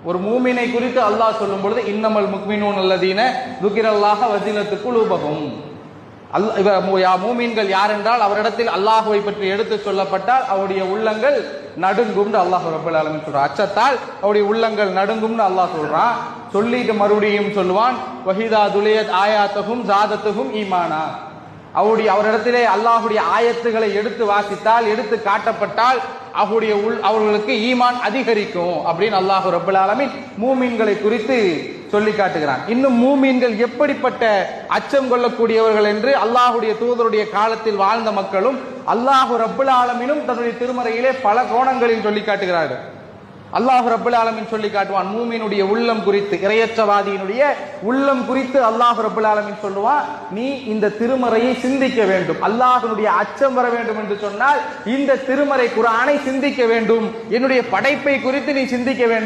ஒரு மூமினை குறித்து அல்லாஹ் சொல்லும் பொழுது இன்னமல் முக்மினூன் அல்லதீன துக்கிரல்லாஹ வஜிலத்து குலூபஹும், மூமீன்கள் யார் என்றால் அவரிடத்தில் அல்லாஹுவை பற்றி எடுத்து சொல்லப்பட்டால் அவருடைய உள்ளங்கள் நடுங்கும்னு அல்லாஹ் ரப்பல் ஆலமீன் சொல்றான். அச்சத்தால் அவருடைய உள்ளங்கள் நடுங்கும்னு அல்லாஹ் சொல்றான். சொல்லிட்டு மறுபடியும் சொல்லுவான், வஹீதா துலியத் ஆயாத்துஹும் ஜாதத்துஹும் ஈமானா, அவரிடத்திலே அல்லாஹுடைய ஆயத்துகளை எடுத்து வாசித்தால், எடுத்து காட்டப்பட்டால் அவர்களுக்கு ஈமான் அதிகரிக்கும் அப்படின்னு அல்லாஹ் ரப்பல் ஆலமீன் மூமீன்களை குறித்து சொல்லி காட்டுகிறான். இன்னும் மூமீன்கள் எப்படிப்பட்ட அச்சம் கொள்ளக்கூடியவர்கள் என்று அல்லாஹுடைய தூதருடைய காலத்தில் வாழ்ந்த மக்களும் அல்லாஹ் ரப்பல் ஆலமீனும் தன்னுடைய திருமறையிலே பல கோணங்களில் சொல்லி காட்டுகிறார்கள். அல்லாஹ் ரப்பல் ஆலமீன் சொல்லி காட்டுவான் மூமினுடைய உள்ளம் குறித்து, இறையற்றவாதியினுடைய உள்ளம் குறித்து அல்லாஹ் ரப்பல் ஆலமீன் சொல்லுவான், நீ இந்த திருமறையை சிந்திக்க வேண்டும், அல்லாஹ்வுடைய அச்சம் வர வேண்டும் என்று சொன்னால் இந்த திருமறை குர்ஆனை சிந்திக்க வேண்டும், என்னுடைய படைப்பை குறித்து நீ சிந்திக்க வேண்டும்.